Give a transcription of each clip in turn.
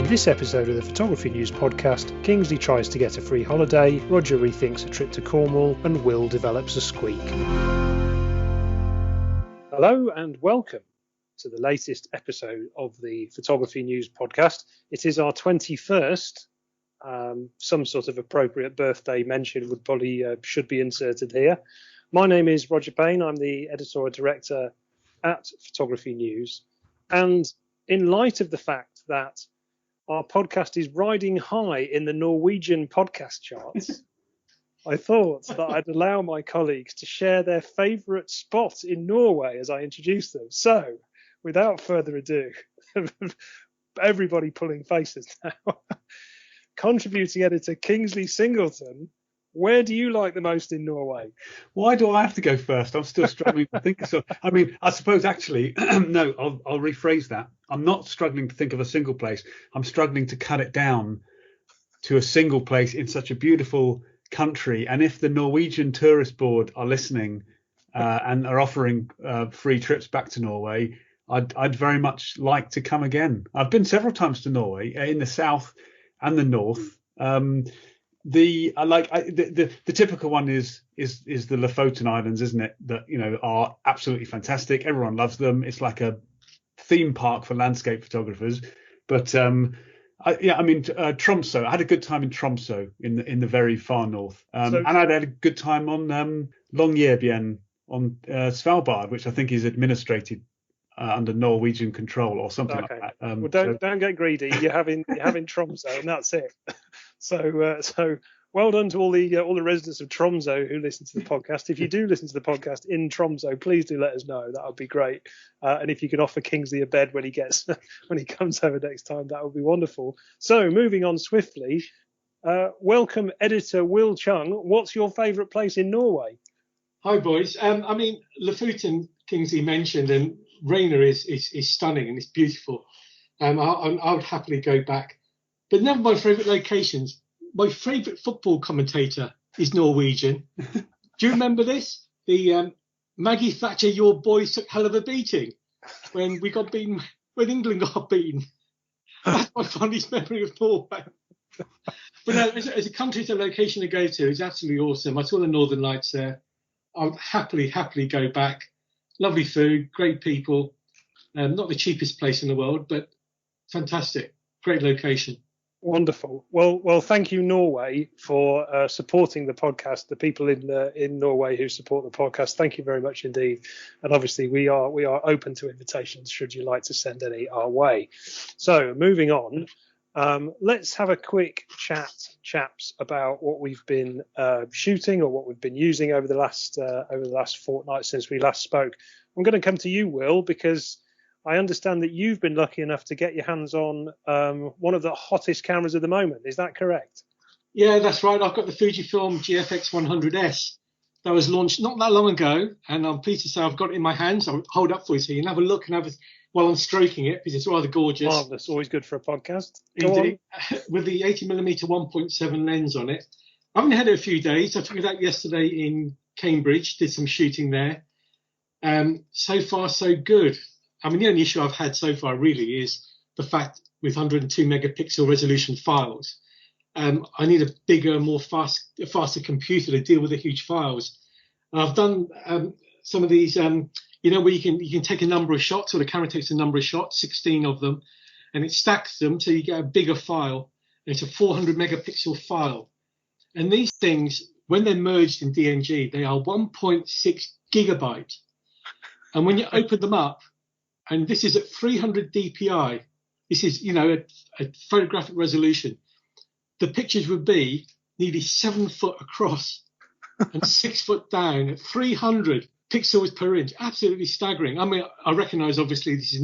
this episode of the Photography News podcast, Kingsley tries to get a free holiday, Roger rethinks a trip to Cornwall, and Will develops a squeak. Hello and welcome to the latest episode of the Photography News podcast. It is our 21st. Some sort of appropriate birthday mention would probably should be inserted here. My name is Roger Payne. I'm the editorial director at Photography News. And in light of the fact that our podcast is riding high in the Norwegian podcast charts, I thought that I'd allow my colleagues to share their favourite spot in Norway as I introduce them. So, without further ado, everybody pulling faces now. Contributing editor Kingsley Singleton, where do you like the most in Norway? Why do I have to go first? I'm still struggling to think of. I mean, I suppose actually, no, I'll rephrase that. I'm not struggling to think of a single place. I'm struggling to cut it down to a single place in such a beautiful country. And if the Norwegian Tourist Board are listening and are offering free trips back to Norway, I'd very much like to come again. I've been several times to Norway in the south and the north. The typical one is the Lofoten Islands, isn't it? That are absolutely fantastic. Everyone loves them. It's like a theme park for landscape photographers. But Tromsø. I had a good time in Tromsø in the very far north, and I had a good time on Longyearbyen on Svalbard, which I think is administrated under Norwegian control or something like that. Well, don't get greedy. You're having Tromsø, and that's it. So well done to all the residents of Tromsø who listen to the podcast. If you do listen to the podcast in Tromsø, please do let us know. That would be great. And if you can offer Kingsley a bed when he comes over next time, that would be wonderful. So moving on swiftly, welcome editor Will Chung. What's your favourite place in Norway? Hi boys. Lofoten Kingsley mentioned, and Rainer is stunning and it's beautiful. I would happily go back. But never my favourite locations. My favourite football commentator is Norwegian. Do you remember this? The Maggie Thatcher, your boys took hell of a beating when we got beaten, when England got beaten. That's my fondest memory of Norway. But no, as a country, as a location to go to, it's absolutely awesome. I saw the Northern Lights there. I would happily go back. Lovely food, great people. Not the cheapest place in the world, but fantastic. Great location. Wonderful. Well, thank you, Norway, for supporting the podcast. The people in Norway who support the podcast, thank you very much indeed. And obviously, we are open to invitations should you like to send any our way. So, moving on, let's have a quick chat, chaps, about what we've been shooting or what we've been using over the last fortnight since we last spoke. I'm going to come to you, Will, because I understand that you've been lucky enough to get your hands on one of the hottest cameras at the moment. Is that correct? Yeah, that's right. I've got the Fujifilm GFX100S that was launched not that long ago, and I'm pleased to say I've got it in my hands. I'll hold up for you so you can have a look and while I'm stroking it, because it's rather gorgeous. Marvellous, always good for a podcast. Indeed. With the 80mm 1.7 lens on it. I haven't had it a few days. I took it out yesterday in Cambridge, did some shooting there. So far, so good. I mean, the only issue I've had so far really is the fact with 102 megapixel resolution files, I need a bigger, faster computer to deal with the huge files. And I've done some of these, where you can take a number of shots, or the camera takes a number of shots, 16 of them, and it stacks them so you get a bigger file. And it's a 400 megapixel file. And these things, when they're merged in DNG, they are 1.6 gigabyte. And when you open them up, and this is at 300 dpi. This is, a photographic resolution. The pictures would be nearly 7 foot across and 6 foot down at 300 pixels per inch. Absolutely staggering. I mean, I recognise obviously this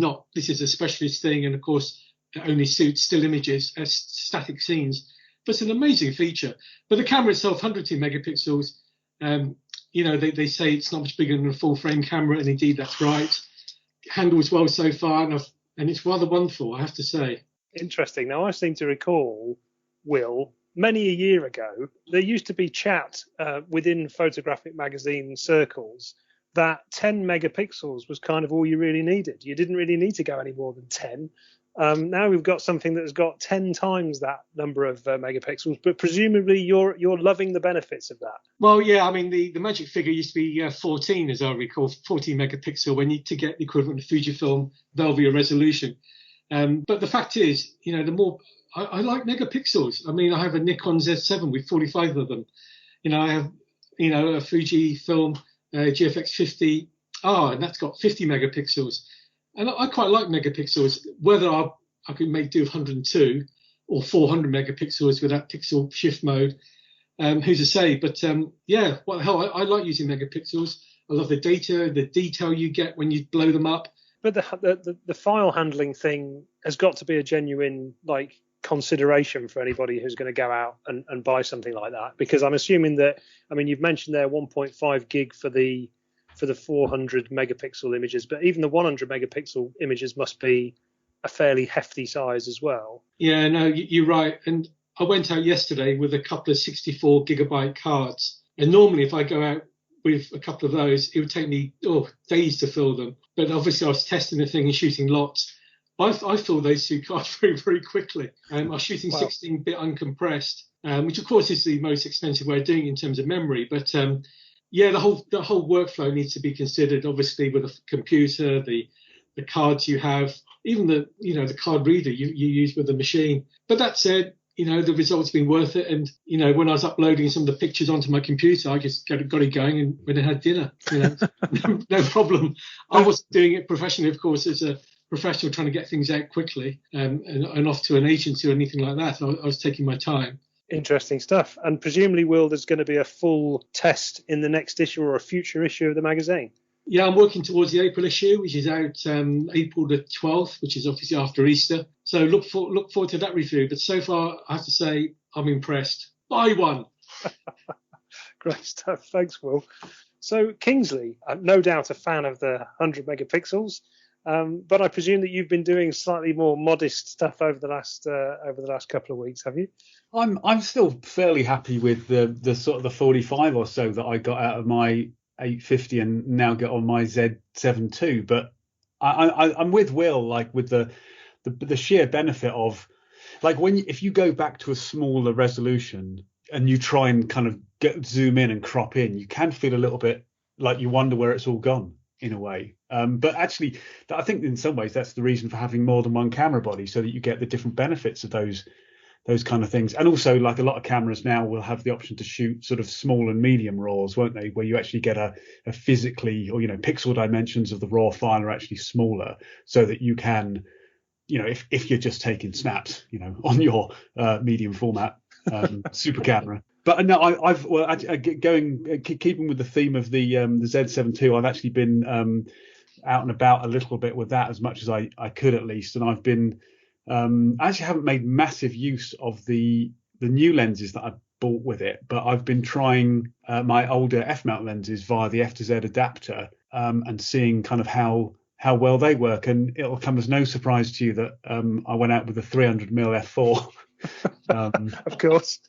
is a specialist thing, and of course it only suits still images as static scenes. But it's an amazing feature. But the camera itself, 102 megapixels. They say it's not much bigger than a full frame camera, and indeed that's right. Handles well so far, and it's rather wonderful, I have to say. Interesting. Now, I seem to recall, Will, many a year ago, there used to be chat within photographic magazine circles that 10 megapixels was kind of all you really needed. You didn't really need to go any more than 10. Now we've got something that's got 10 times that number of megapixels, but presumably you're loving the benefits of that. Well, yeah, I mean, the magic figure used to be 14, as I recall, 14 megapixel when you to get the equivalent of Fujifilm Velvia resolution. But the fact is, the more I like megapixels. I mean, I have a Nikon Z7 with 45 of them. I have, a Fujifilm GFX100S, and that's got 50 megapixels. And I quite like megapixels, whether I could make do of 102 or 400 megapixels with that pixel shift mode. Who's to say? But yeah, what the hell? I like using megapixels. I love the data, the detail you get when you blow them up. But the file handling thing has got to be a genuine consideration for anybody who's going to go out and buy something like that, because I'm assuming that, you've mentioned there 1.5 gig for the 400 megapixel images, but even the 100 megapixel images must be a fairly hefty size as well. Yeah, no, you're right. And I went out yesterday with a couple of 64 gigabyte cards. And normally if I go out with a couple of those, it would take me days to fill them. But obviously I was testing the thing and shooting lots. I filled those two cards very, very quickly. I was shooting 16-bit uncompressed, which of course is the most expensive way of doing it in terms of memory. But yeah, the whole workflow needs to be considered, obviously, with a computer, the cards you have, even the card reader you use with the machine. But that said, the results have been worth it. And, when I was uploading some of the pictures onto my computer, I just got it going and went and had dinner, no problem. I wasn't doing it professionally, of course, as a professional trying to get things out quickly and off to an agency or anything like that. I was taking my time. Interesting stuff. And presumably, Will, there's going to be a full test in the next issue or a future issue of the magazine. Yeah, I'm working towards the April issue, which is out April the 12th, which is obviously after Easter. So look forward to that review. But so far, I have to say, I'm impressed. Buy one. Great stuff. Thanks, Will. So Kingsley, no doubt a fan of the 100 megapixels, but I presume that you've been doing slightly more modest stuff over the last couple of weeks, have you? I'm still fairly happy with the sort of the 45 or so that I got out of my 850 and now get on my Z7 too. But I'm with Will, with the sheer benefit of if you go back to a smaller resolution and you try and kind of zoom in and crop in, you can feel a little bit like you wonder where it's all gone in a way. But actually, I think in some ways that's the reason for having more than one camera body, so that you get the different benefits of those kind of things. And also, a lot of cameras now will have the option to shoot sort of small and medium RAWs, won't they, where you actually get a physically, or pixel dimensions of the raw file are actually smaller, so that you can, if you're just taking snaps, on your medium format super camera. But no, keeping with the theme of the Z7 II, I've actually been out and about a little bit with that, as much as I could at least. And I've been I actually haven't made massive use of the new lenses that I bought with it, but I've been trying my older f-mount lenses via the F to Z adapter and seeing kind of how well they work. And it'll come as no surprise to you that I went out with a 300mm f4. Of course.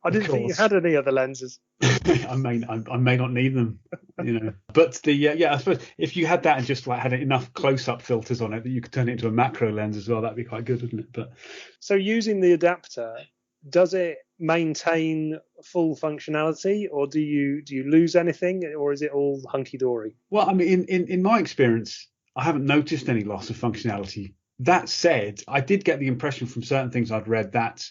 I didn't think you had any other lenses. I may not need them, But I suppose if you had that and just had enough close-up filters on it that you could turn it into a macro lens as well, that'd be quite good, wouldn't it? But so using the adapter, does it maintain full functionality, or do you lose anything, or is it all hunky-dory? Well, in my experience, I haven't noticed any loss of functionality. That said, I did get the impression from certain things I'd read that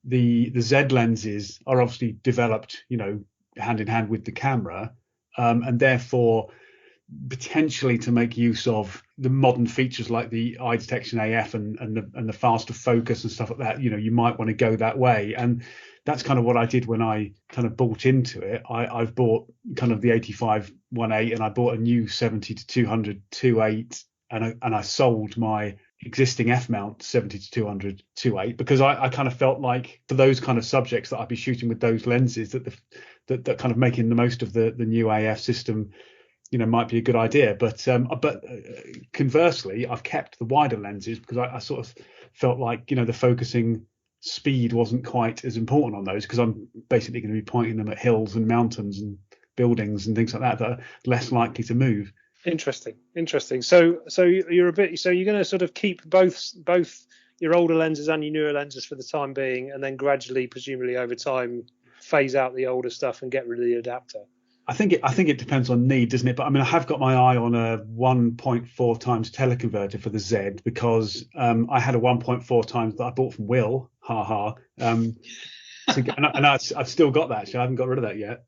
the Z lenses are obviously developed, hand in hand with the camera, and therefore potentially to make use of the modern features like the eye detection AF and the faster focus and stuff like that. You might want to go that way, and that's kind of what I did when I kind of bought into it. I've bought kind of the 85 1.8, and I bought a new 70 to 200 2.8, and I sold my existing f-mount 70 to 200 2.8 because I kind of felt like for those kind of subjects that I'd be shooting with those lenses that kind of making the most of the new AF system might be a good idea. But conversely, I've kept the wider lenses because I sort of felt like the focusing speed wasn't quite as important on those, because I'm basically going to be pointing them at hills and mountains and buildings and things like that are less likely to move. Interesting. So you're you're going to sort of keep both your older lenses and your newer lenses for the time being, and then gradually, presumably over time, phase out the older stuff and get rid of the adapter. I think it depends on need, doesn't it? But I mean, I have got my eye on a 1.4 times teleconverter for the Z, because I had a 1.4 times that I bought from Will. Ha ha. And I've still got that. Actually, I haven't got rid of that yet.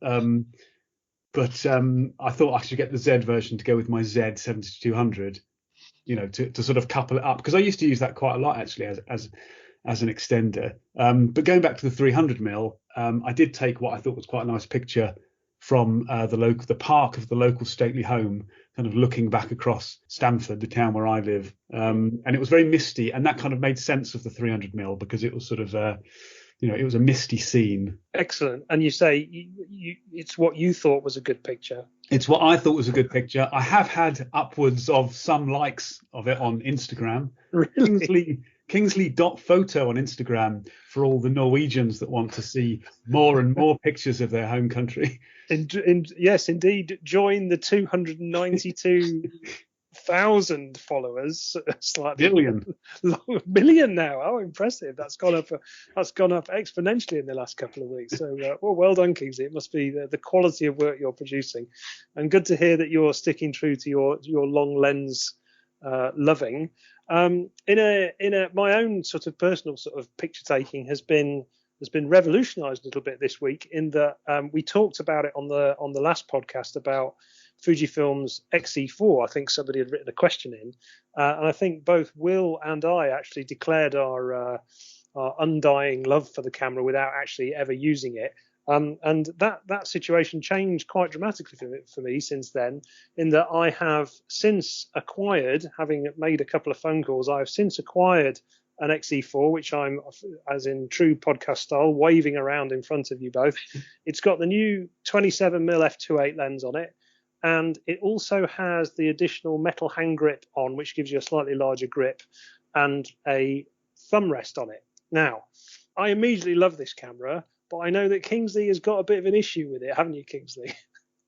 But I thought I should get the Z version to go with my Z70-200. To sort of couple it up, because I used to use that quite a lot actually as an extender. But going back to the 300mm, I did take what I thought was quite a nice picture from the park of the local stately home, kind of looking back across Stamford, the town where I live, and it was very misty, and that kind of made sense of the 300mm, because it was sort of it was a misty scene. Excellent. And you say it's what you thought was a good picture. It's what I thought was a good picture. I have had upwards of some likes of it on Instagram. Really? Kingsley.photo on Instagram for all the Norwegians that want to see more and more pictures of their home country. Yes, indeed. Join the 292,000 followers. Million now. Oh, impressive! That's gone up exponentially in the last couple of weeks. So, well done, Kingsley. It must be the quality of work you're producing, and good to hear that you're sticking true to your long lens loving. My own sort of personal sort of picture taking has been revolutionized a little bit this week, in that we talked about it on the last podcast about Fujifilm's X-E4. I think somebody had written a question in, and I think both Will and I actually declared our undying love for the camera without actually ever using it. And that situation changed quite dramatically for me since then, in that I have since acquired, having made a couple of phone calls, I have since acquired an X-E4, which I'm, as in true podcast style, waving around in front of you both. It's got the new 27mm f2.8 lens on it, and it also has the additional metal hand grip on, which gives you a slightly larger grip, and a thumb rest on it. Now, I immediately love this camera, but I know that Kingsley has got a bit of an issue with it, haven't you, Kingsley?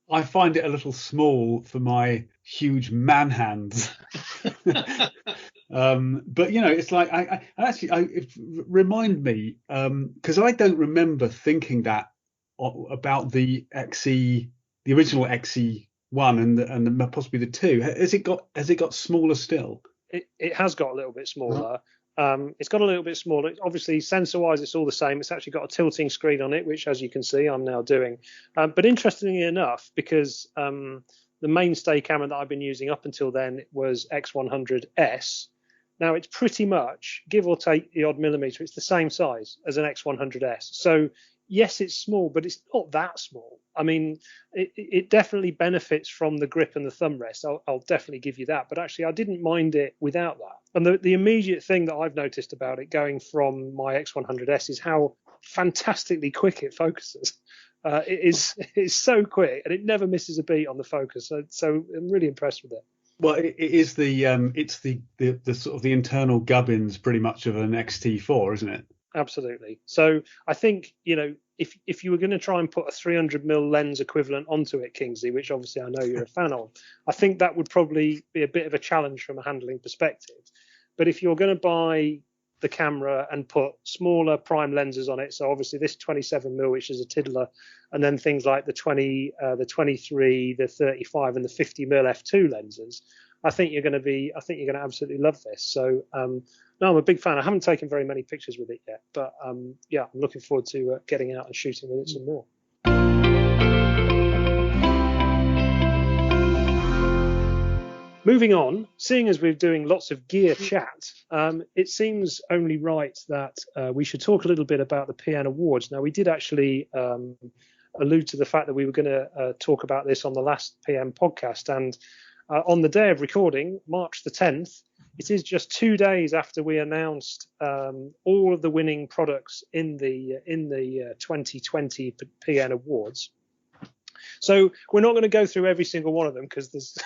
I find it a little small for my huge man hands. But it's like it remind me, because I don't remember thinking that about the XE, the original XE1 and possibly the 2. Has it got smaller still? It has got a little bit smaller. It's got a little bit smaller. Obviously, sensor-wise, it's all the same. It's actually got a tilting screen on it, which, as you can see, I'm now doing. But interestingly enough, because the mainstay camera that I've been using up until then was X100S. Now, it's pretty much, give or take the odd millimeter, it's the same size as an X100S. So, yes, it's small, but it's not that small. I mean, it definitely benefits from the grip and the thumb rest. I'll definitely give you that. But actually, I didn't mind it without that. And the immediate thing that I've noticed about it going from my X100S is how fantastically quick it focuses. It's so quick, and it never misses a beat on the focus. So I'm really impressed with it. Well, it is it's the sort of the internal gubbins pretty much of an X-T4, isn't it? Absolutely. So I think, if you were going to try and put a 300mm lens equivalent onto it, Kingsley, which obviously I know you're a fan of, I think that would probably be a bit of a challenge from a handling perspective. But if you're going to buy the camera and put smaller prime lenses on it, so obviously this 27mm, which is a tiddler, and then things like the 20, the 23, the 35, and the 50mm f2 lenses, I think you're going to absolutely love this. So no, I'm a big fan. I haven't taken very many pictures with it yet, but I'm looking forward to getting out and shooting with it some more. Moving on, seeing as we're doing lots of gear chat, it seems only right that we should talk a little bit about the PN Awards. Now, we did actually allude to the fact that we were going to talk about this on the last PM podcast, and on the day of recording, March the 10th, it is just 2 days after we announced all of the winning products in the 2020 PN Awards. So we're not going to go through every single one of them, because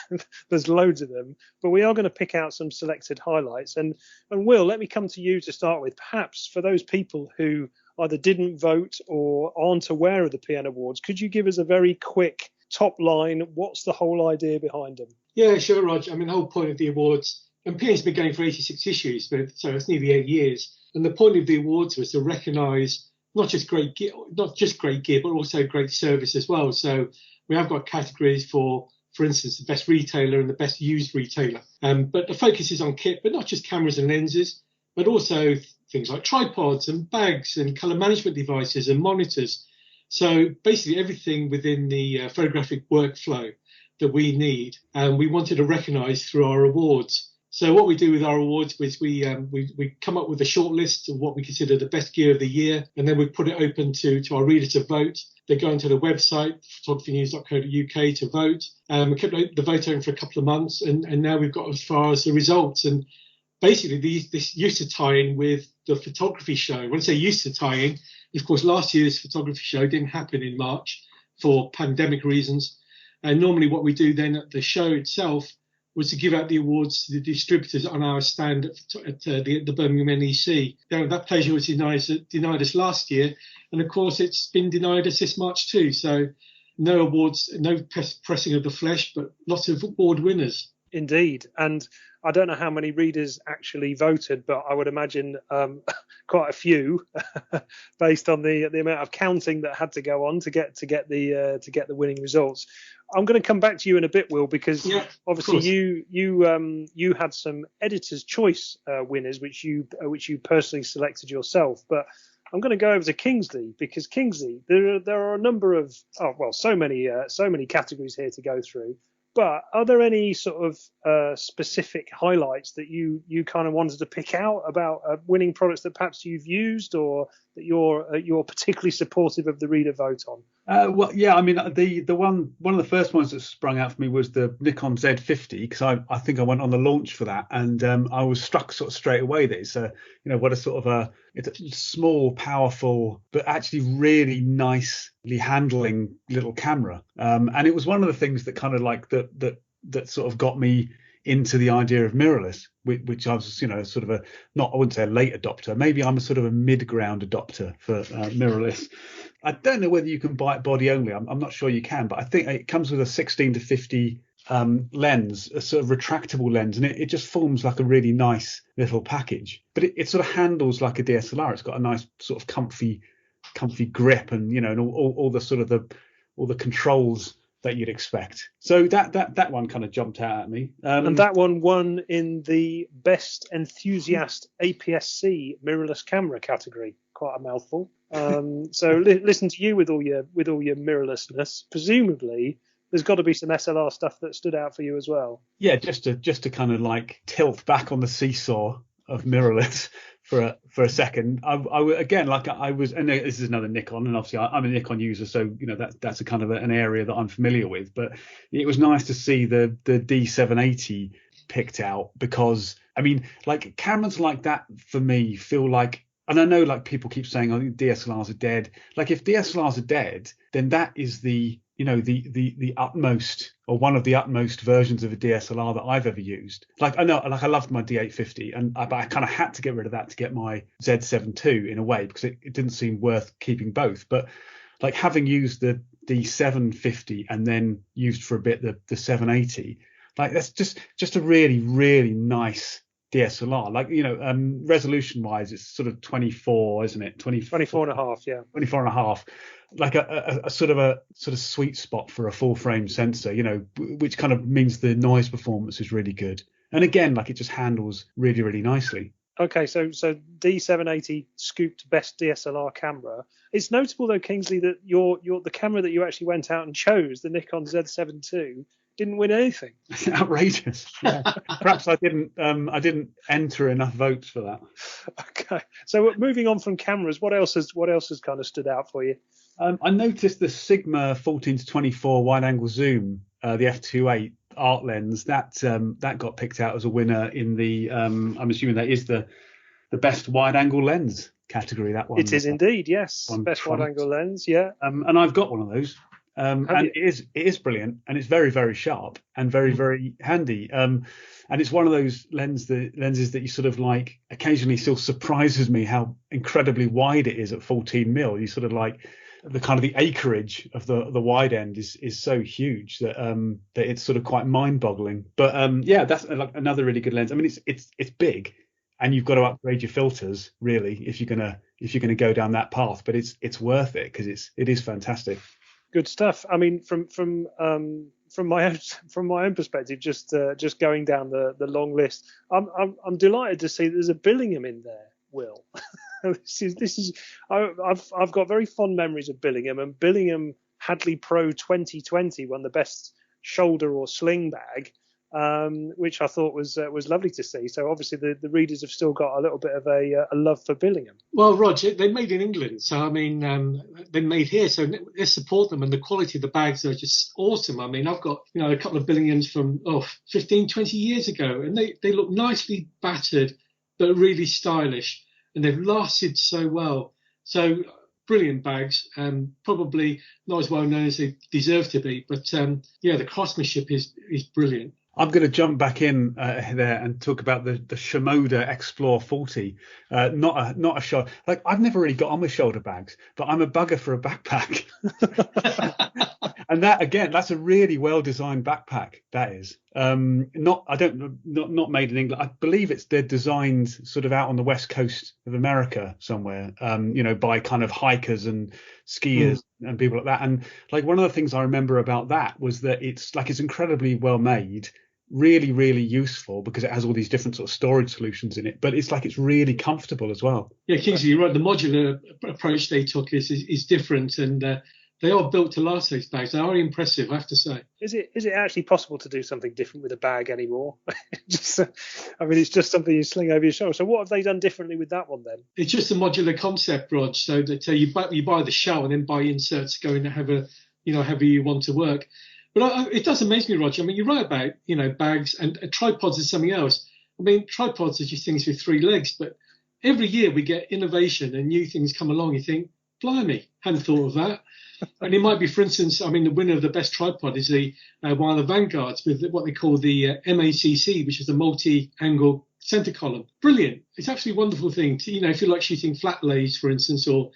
there's loads of them, but we are going to pick out some selected highlights. And Will, let me come to you to start with. Perhaps for those people who either didn't vote or aren't aware of the PN Awards, could you give us a very quick top line? What's the whole idea behind them? Yeah, sure, Rog. I mean, the whole point of the awards, and PN's been going for 86 issues, so it's nearly 8 years. And the point of the awards was to recognise not just great gear, but also great service as well. So we have got categories for instance, the best retailer and the best used retailer. But the focus is on kit, but not just cameras and lenses, but also things like tripods and bags and colour management devices and monitors. So basically everything within the photographic workflow that we need, and we wanted to recognise through our awards. So what we do with our awards is we come up with a short list of what we consider the best gear of the year, and then we put it open to our readers to vote. They go onto the website, photographynews.co.uk, to vote. We kept the vote open for a couple of months, and now we've got as far as the results. And basically, this used to tie in with the photography show. When I say used to tie in, of course, last year's photography show didn't happen in March for pandemic reasons. And normally what we do then at the show itself was to give out the awards to the distributors on our stand at the Birmingham NEC. Now, that pleasure was denied us last year, and of course it's been denied us this March too. So no awards, no pressing of the flesh, but lots of award winners. Indeed. And I don't know how many readers actually voted, but I would imagine quite a few, based on the amount of counting that had to go on to get the winning results. I'm going to come back to you in a bit, Will, because obviously you had some Editor's Choice winners, which you personally selected yourself. But I'm going to go over to Kingsley, because Kingsley, there are a number of so many categories here to go through. But are there any sort of specific highlights that you kind of wanted to pick out about winning products that perhaps you've used, or that you're particularly supportive of the reader vote on? Well, yeah, I mean, the one of the first ones that sprung out for me was the Nikon Z50, because I think I went on the launch for that, and I was struck sort of straight away that it's what a sort of it's a small, powerful, but actually really nicely handling little camera. And it was one of the things that kind of like that sort of got me into the idea of mirrorless, which I was, sort of I wouldn't say a late adopter. Maybe I'm a sort of a mid-ground adopter for mirrorless. I don't know whether you can buy it body only. I'm not sure you can, but I think it comes with a 16-50 lens, a sort of retractable lens, and it just forms like a really nice little package. But it sort of handles like a DSLR. It's got a nice sort of comfy grip, and and all the sort of all the controls that you'd expect. So that one kind of jumped out at me. And that one won in the Best Enthusiast APS-C mirrorless camera category. Quite a mouthful. So listen to you with all your mirrorlessness. Presumably, there's got to be some SLR stuff that stood out for you as well. Yeah, just to kind of like tilt back on the seesaw of mirrorless for a second. I was, and this is another Nikon, and obviously I'm a Nikon user, so that's a kind of an area that I'm familiar with. But it was nice to see the D780 picked out, because I mean, like, cameras like that for me feel like, and I know like people keep saying, oh, DSLRs are dead. Like, if DSLRs are dead, then that is the utmost, or one of the utmost versions of a DSLR that I've ever used. Like, I know, like, I loved my D850, but I kind of had to get rid of that to get my Z7 II in a way, because it didn't seem worth keeping both. But like, having used the D750 and then used for a bit the 780, like, that's just a really, really nice DSLR. Like, resolution wise, it's sort of 24, isn't it? 24 and a half, yeah. 24 and a half. Like a sort of sweet spot for a full frame sensor, which kind of means the noise performance is really good. And again, like, it just handles really, really nicely. Okay, so D780 scooped best DSLR camera. It's notable though, Kingsley, that the camera that you actually went out and chose, the Nikon Z7 II, didn't win anything. It's outrageous. Yeah. Perhaps I didn't enter enough votes for that. Okay, so moving on from cameras, what else has kind of stood out for you? I noticed the Sigma 14-24 wide-angle zoom, the f2.8 art lens, that got picked out as a winner in the I'm assuming that is the best wide-angle lens category. That one. It is indeed, yes, best wide-angle lens, yeah. And I've got one of those. And it is brilliant, and it's very, very sharp and very, very handy. And it's one of those lenses that you sort of like, occasionally still surprises me how incredibly wide it is at 14mm. You sort of like, the kind of the acreage of the wide end is so huge that that it's sort of quite mind-boggling. But yeah, that's like another really good lens. I mean, it's big, and you've got to upgrade your filters really if you're gonna go down that path. But it's worth it because it is fantastic. Good stuff. I mean, from my own perspective, just going down the long list, I'm delighted to see there's a Billingham in there, Will. this is I've got very fond memories of Billingham, and Billingham Hadley Pro 2020 won the best shoulder or sling bag, which I thought was lovely to see. So obviously the readers have still got a little bit of a love for Billingham. Well, Roger, they're made in England, so I mean they're made here, so let's support them. And the quality of the bags are just awesome. I mean, I've got a couple of Billinghams from 15, 20 years ago, and they look nicely battered, but really stylish, and they've lasted so well. So brilliant bags, probably not as well known as they deserve to be, but yeah, the craftsmanship is brilliant. I'm going to jump back in there and talk about the Shimoda Explore 40. Not a shoulder. Like, I've never really got on with shoulder bags, but I'm a bugger for a backpack. And that, again, that's a really well designed backpack. That is not made in England. I believe they're designed sort of out on the west coast of America somewhere. By kind of hikers and skiers and people like that. And like, one of the things I remember about that was that it's incredibly well made. Really, really useful because it has all these different sort of storage solutions in it, but it's really comfortable as well. Yeah, Kingsley, you're right. The modular approach they took is different, and they are built to last, those bags. They are impressive, I have to say. Is it actually possible to do something different with a bag anymore? It's just something you sling over your shoulder. So what have they done differently with that one then? It's just a modular concept, Rog. So that you buy the shell and then buy inserts to go in however you want to work. But it does amaze me, Roger. I mean, you're right about, bags and tripods is something else. I mean, tripods are just things with three legs, but every year we get innovation and new things come along. You think, blimey, hadn't thought of that. And it might be, for instance, I mean, the winner of the best tripod is one of the vanguards with what they call the MACC, which is the multi-angle center column. Brilliant. It's absolutely a wonderful thing to, if you like shooting flat lays, for instance, or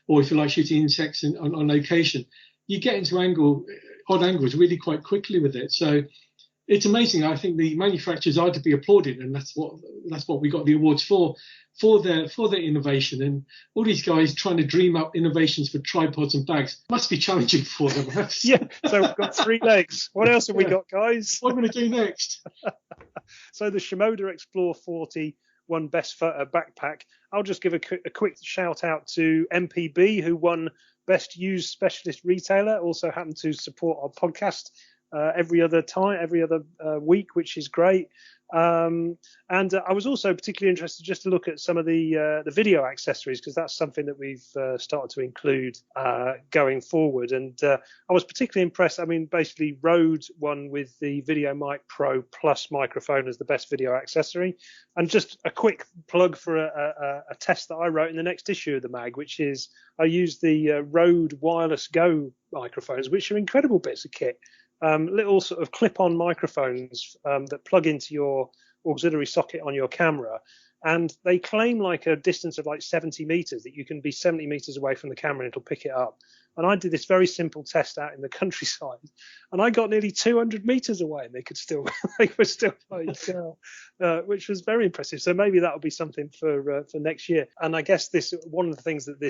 if you like shooting insects on location, you get into odd angles really quite quickly with it. So it's amazing. I think the manufacturers are to be applauded, and that's what we got the awards for their innovation. And all these guys trying to dream up innovations for tripods and bags must be challenging for them. Yeah. So we've got three legs. What else have we got, guys? What are we going to do next? So the Shimoda Explore 40 won Best Backpack. I'll just give a quick shout out to MPB, who won Best Used Specialist Retailer. Also happened to support our podcast every other week, which is great. And I was also particularly interested just to look at some of the video accessories, because that's something that we've started to include going forward. And I was particularly impressed. I mean, basically Rode won with the Video Mic Pro Plus microphone as the best video accessory. And just a quick plug for a test that I wrote in the next issue of the mag, which is I used the Rode Wireless Go microphones, which are incredible bits of kit. Little sort of clip-on microphones that plug into your auxiliary socket on your camera, and they claim like a distance of like 70 meters, that you can be 70 meters away from the camera and it'll pick it up. And I did this very simple test out in the countryside, and I got nearly 200 meters away, and they were still like, which was very impressive. So maybe that'll be something for next year. And I guess one of the things that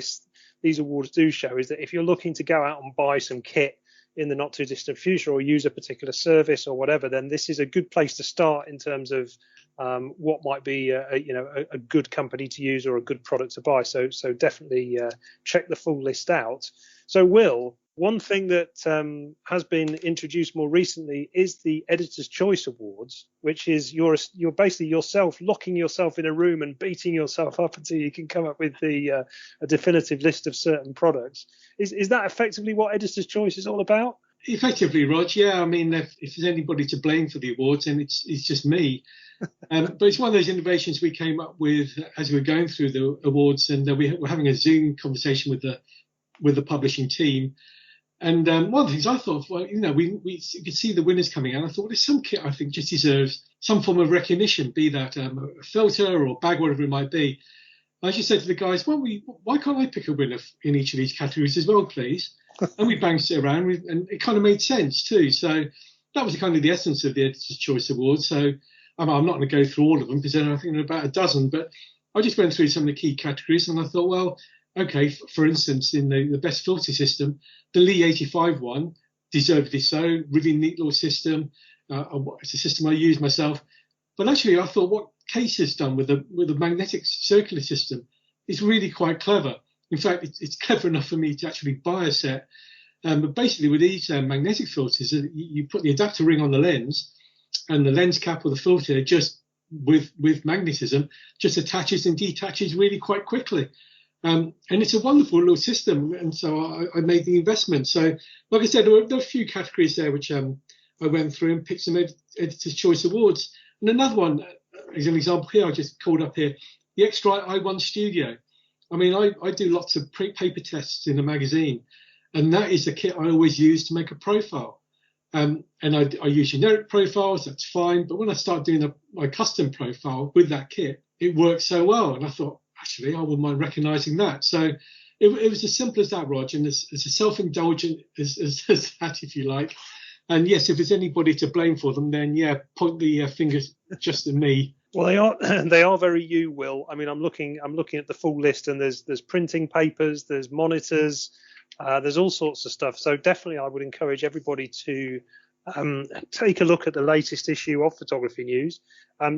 these awards do show is that if you're looking to go out and buy some kit in the not too distant future, or use a particular service or whatever, then this is a good place to start in terms of what might be a good company to use or a good product to buy. So definitely check the full list out. So Will, one thing that has been introduced more recently is the Editor's Choice Awards, which is you're basically yourself locking yourself in a room and beating yourself up until you can come up with a definitive list of certain products. Is that effectively what Editor's Choice is all about? Effectively, Rog. Yeah, I mean, if there's anybody to blame for the awards, then it's just me. But it's one of those innovations we came up with as we were going through the awards, and we were having a Zoom conversation with the publishing team. And one of the things I thought, well, we could see the winners coming out. I thought, there's some kit I think just deserves some form of recognition, be that a filter or bag, whatever it might be. I just said to the guys, why can't I pick a winner in each of these categories as well, please? And we bounced it around, and it kind of made sense too. So that was kind of the essence of the Editor's Choice Awards. So I'm not going to go through all of them because I think there are about a dozen, but I just went through some of the key categories, and I thought, well, okay, for instance, in the best filter system, the Lee 85 one, deservedly so, really neat little system. It's a system I use myself. But actually, I thought what Case has done with the magnetic circular system is really quite clever. In fact, it's clever enough for me to actually buy a set. But basically, with these magnetic filters, you put the adapter ring on the lens, and the lens cap or the filter just with magnetism just attaches and detaches really quite quickly. And it's a wonderful little system. And so I made the investment. So, like I said, there were a few categories there which I went through and picked some Editor's Choice Awards. And another one, as an example here, I just called up here, the X-Rite i1 Studio. I mean, I do lots of paper tests in the magazine, and that is the kit I always use to make a profile. And I use generic profiles, that's fine. But when I start doing my custom profile with that kit, it works so well. And I thought, actually, I wouldn't mind recognising that. So it was as simple as that, Roger, and as self-indulgent as that, if you like. And yes, if there's anybody to blame for them, then yeah, point the fingers just at me. Well, they are very you, Will. I mean, I'm looking at the full list, and there's printing papers, there's monitors, there's all sorts of stuff. So definitely, I would encourage everybody to take a look at the latest issue of Photography News.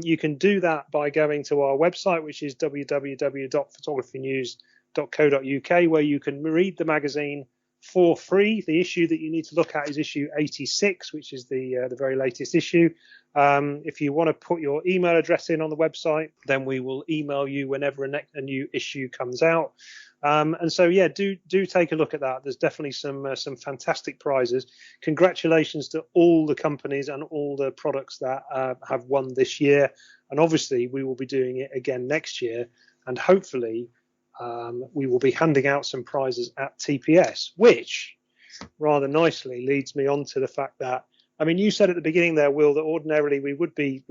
You can do that by going to our website, which is www.photographynews.co.uk, where you can read the magazine for free. The issue that you need to look at is issue 86, which is the very latest issue. If you want to put your email address in on the website, then we will email you whenever a new issue comes out. And so, yeah, do take a look at that. There's definitely some fantastic prizes. Congratulations to all the companies and all the products that have won this year. And obviously, we will be doing it again next year. And hopefully, we will be handing out some prizes at TPS, which rather nicely leads me on to the fact that, I mean, you said at the beginning there, Will, that ordinarily we would be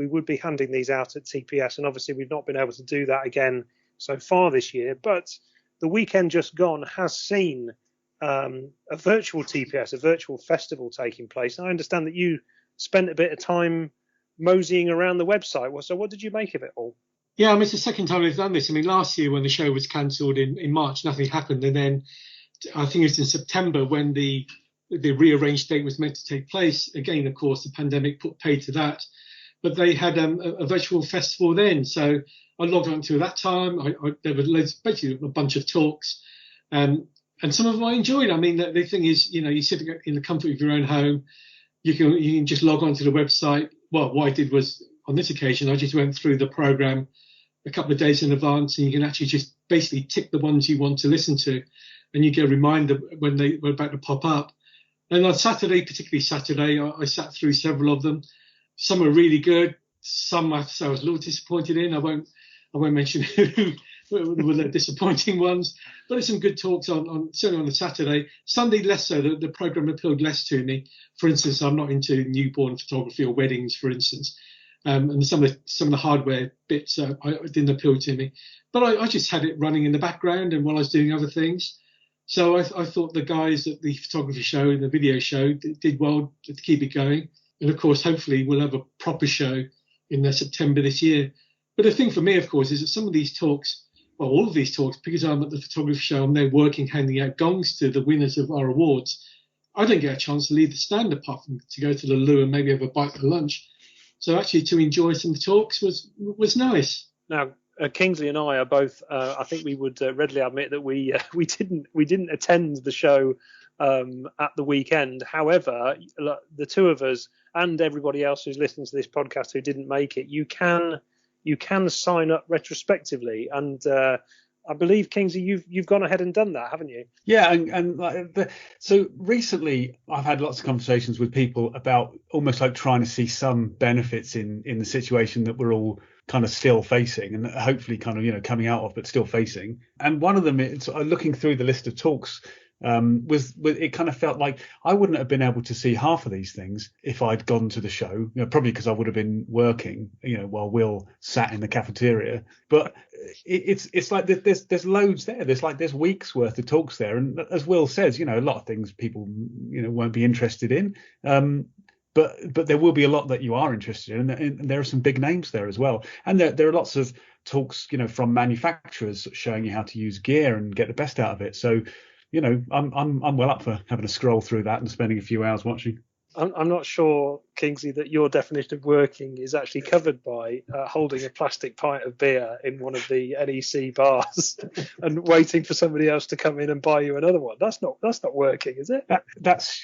handing these out at TPS, and obviously we've not been able to do that again so far this year. But the weekend just gone has seen a virtual TPS, a virtual festival taking place. And I understand that you spent a bit of time moseying around the website. So what did you make of it all? Yeah, I mean, it's the second time they've done this. I mean, last year when the show was cancelled in March, nothing happened. And then I think it was in September when the rearranged date was meant to take place. Again, of course, the pandemic put paid to that. But they had a virtual festival then. So I logged on to that time. There were basically a bunch of talks. And some of them I enjoyed. I mean, the thing is, you sit in the comfort of your own home. You can just log on to the website. Well, what I did was, on this occasion, I just went through the program a couple of days in advance, and you can actually just basically tick the ones you want to listen to, and you get a reminder when they were about to pop up. And on Saturday, particularly Saturday, I sat through several of them. Some are really good. Some I was a little disappointed in. I won't mention who were the disappointing ones, but there's some good talks certainly on the Saturday. Sunday less so. The program appealed less to me. For instance, I'm not into newborn photography or weddings, for instance. And some of the hardware bits didn't appeal to me, but I just had it running in the background and while I was doing other things. So I thought the guys at the photography show and the video show did well to keep it going. And of course, hopefully we'll have a proper show in September this year. But the thing for me, of course, is that some of these talks, well, all of these talks, because I'm at the photography show, I'm there working, handing out gongs to the winners of our awards. I don't get a chance to leave the stand apart from to go to the loo and maybe have a bite for lunch. So actually, to enjoy some of the talks was nice. Now, Kingsley and I are both. I think we would readily admit that we didn't attend the show at the weekend. However, the two of us and everybody else who's listening to this podcast who didn't make it, you can sign up retrospectively, and I believe, Kingsley, you've gone ahead and done that, haven't you? Yeah, and so recently I've had lots of conversations with people about almost like trying to see some benefits in the situation that we're all kind of still facing, and hopefully kind of coming out of, but still facing. And one of them is looking through the list of talks was it kind of felt like I wouldn't have been able to see half of these things if I'd gone to the show, probably because I would have been working, while Will sat in the cafeteria. But it's like there's loads there. There's weeks worth of talks there, and as Will says, a lot of things people won't be interested in. But there will be a lot that you are interested in, and there are some big names there as well. And there are lots of talks, from manufacturers showing you how to use gear and get the best out of it. So, I'm well up for having a scroll through that and spending a few hours watching. I'm not sure, Kingsley, that your definition of working is actually covered by holding a plastic pint of beer in one of the NEC bars and waiting for somebody else to come in and buy you another one. That's not working, is it?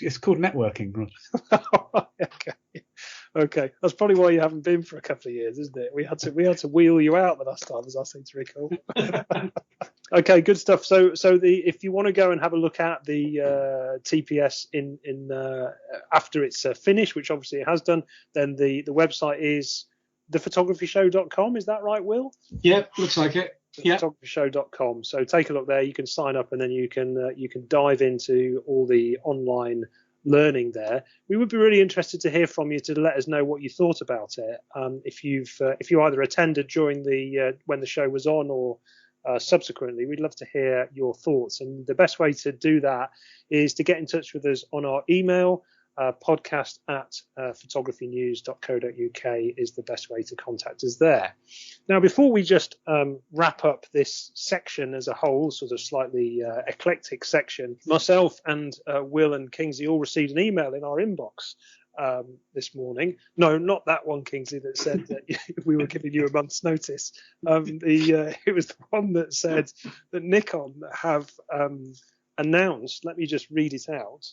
It's called networking, Ross. Okay, that's probably why you haven't been for a couple of years, isn't it? We had to wheel you out the last time, as I seem to recall. Okay, good stuff. So if you want to go and have a look at the TPS in after it's finished, which obviously it has done, then the website is thePhotographyShow.com. Is that right, Will? Yep, looks like it. Yeah. ThePhotographyShow.com. So take a look there. You can sign up, and then you can dive into all the online learning there. We would be really interested to hear from you to let us know what you thought about it. If you either attended during the when the show was on or subsequently, we'd love to hear your thoughts. And the best way to do that is to get in touch with us on our email. Podcast at photographynews.co.uk is the best way to contact us there. Now, before we just wrap up this section as a whole, sort of slightly eclectic section, myself and Will and Kingsley all received an email in our inbox this morning. No, not that one, Kingsley, that said that we were giving you a month's notice. It was the one that said that Nikon have announced, let me just read it out